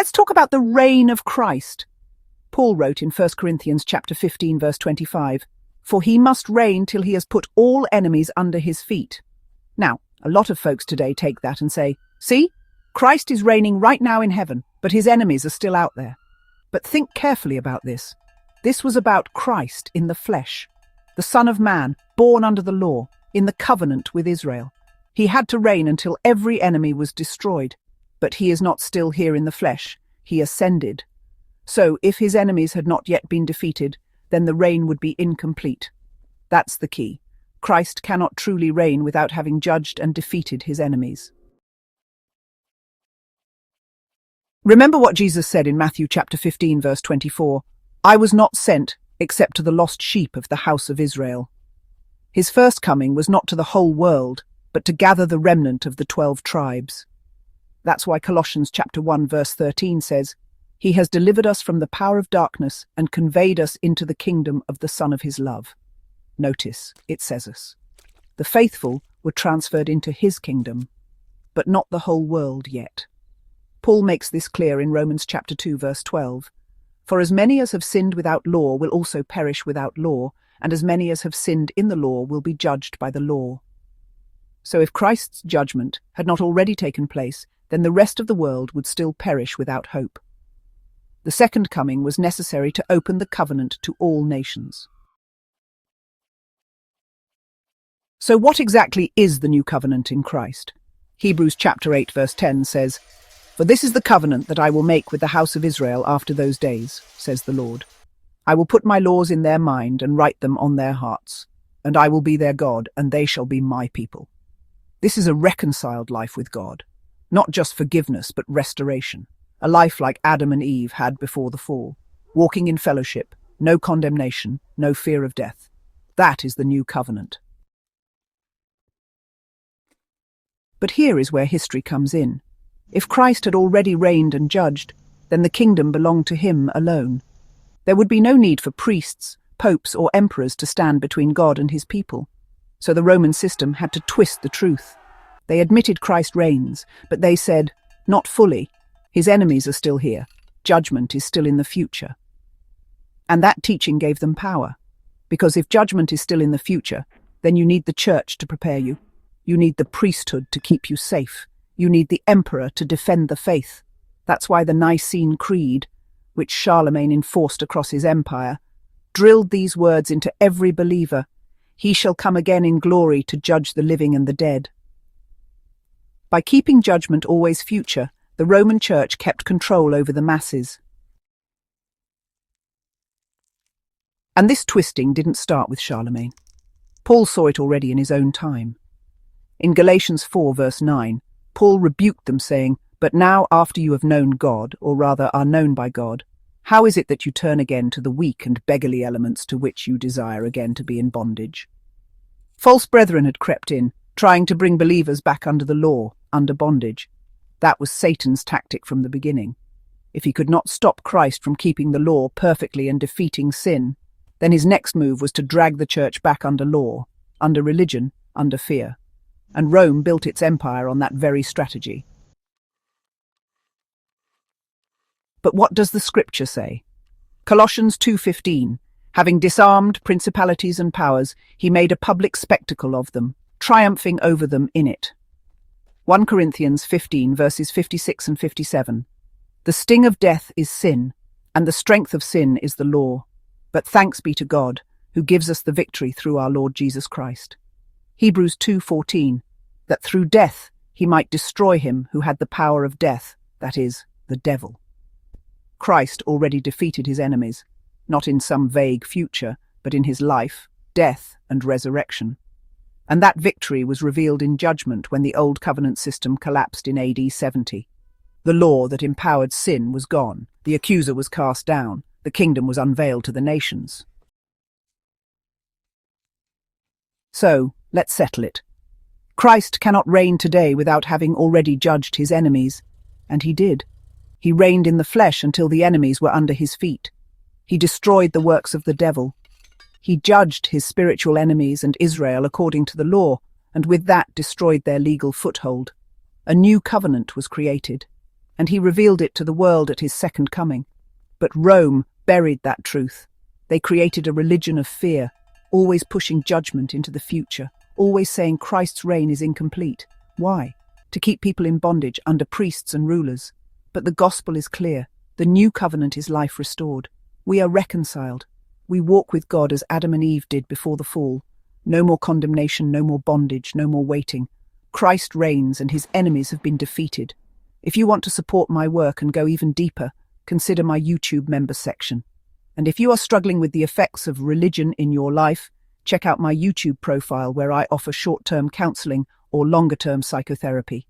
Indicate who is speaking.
Speaker 1: Let's talk about the reign of Christ. Paul wrote in 1 Corinthians chapter 15, verse 25, "For he must reign till he has put all enemies under his feet." Now, a lot of folks today take that and say, see, Christ is reigning right now in heaven, but his enemies are still out there. But think carefully about this. This was about Christ in the flesh, the Son of Man, born under the law, in the covenant with Israel. He had to reign until every enemy was destroyed, but he is not still here in the flesh. He ascended. So, if his enemies had not yet been defeated, then the reign would be incomplete. That's the key. Christ cannot truly reign without having judged and defeated his enemies. Remember what Jesus said in Matthew chapter 15, verse 24, "I was not sent except to the lost sheep of the house of Israel." His first coming was not to the whole world, but to gather the remnant of the 12 tribes. That's why Colossians chapter 1, verse 13 says, "He has delivered us from the power of darkness and conveyed us into the kingdom of the Son of his love." Notice, it says us. The faithful were transferred into his kingdom, but not the whole world yet. Paul makes this clear in Romans chapter 2, verse 12. "For as many as have sinned without law will also perish without law, and as many as have sinned in the law will be judged by the law." So if Christ's judgment had not already taken place, then the rest of the world would still perish without hope. The second coming was necessary to open the covenant to all nations. So what exactly is the new covenant in Christ? Hebrews chapter 8, verse 10 says, "For this is the covenant that I will make with the house of Israel after those days, says the Lord. I will put my laws in their mind and write them on their hearts, and I will be their God, and they shall be my people." This is a reconciled life with God, not just forgiveness, but restoration, a life like Adam and Eve had before the fall, walking in fellowship, no condemnation, no fear of death. That is the new covenant. But here is where history comes in. If Christ had already reigned and judged, then the kingdom belonged to him alone. There would be no need for priests, popes, or emperors to stand between God and his people. So the Roman system had to twist the truth. They admitted Christ reigns, but they said, not fully. His enemies are still here. Judgment is still in the future. And that teaching gave them power. Because if judgment is still in the future, then you need the church to prepare you. You need the priesthood to keep you safe. You need the emperor to defend the faith. That's why the Nicene Creed, which Charlemagne enforced across his empire, drilled these words into every believer: "He shall come again in glory to judge the living and the dead." By keeping judgment always future, the Roman Church kept control over the masses. And this twisting didn't start with Charlemagne. Paul saw it already in his own time. In Galatians 4, verse 9, Paul rebuked them, saying, "But now, after you have known God, or rather are known by God, how is it that you turn again to the weak and beggarly elements to which you desire again to be in bondage?" False brethren had crept in, trying to bring believers back under the law, under bondage. That was Satan's tactic from the beginning. If he could not stop Christ from keeping the law perfectly and defeating sin, then his next move was to drag the church back under law, under religion, under fear. And Rome built its empire on that very strategy. But what does the scripture say? Colossians 2:15, "Having disarmed principalities and powers, he made a public spectacle of them, triumphing over them in it." 1 Corinthians 15, verses 56 and 57. "The sting of death is sin, and the strength of sin is the law. But thanks be to God, who gives us the victory through our Lord Jesus Christ." Hebrews 2:14, "That through death he might destroy him who had the power of death, that is, the devil." Christ already defeated his enemies, not in some vague future, but in his life, death, and resurrection. And that victory was revealed in judgment when the Old Covenant system collapsed in AD 70. The law that empowered sin was gone, the accuser was cast down, the kingdom was unveiled to the nations. So, let's settle it. Christ cannot reign today without having already judged his enemies, and he did. He reigned in the flesh until the enemies were under his feet. He destroyed the works of the devil. He judged his spiritual enemies and Israel according to the law, and with that destroyed their legal foothold. A new covenant was created. and he revealed it to the world at his second coming. But Rome buried that truth. They created a religion of fear, always pushing judgment into the future, always saying Christ's reign is incomplete. Why? To keep people in bondage under priests and rulers. But the gospel is clear. The new covenant is life restored. We are reconciled. We walk with God as Adam and Eve did before the fall. No more condemnation, no more bondage, no more waiting. Christ reigns and his enemies have been defeated. If you want to support my work and go even deeper, consider my YouTube members section. And if you are struggling with the effects of religion in your life, check out my YouTube profile where I offer short-term counseling or longer-term psychotherapy.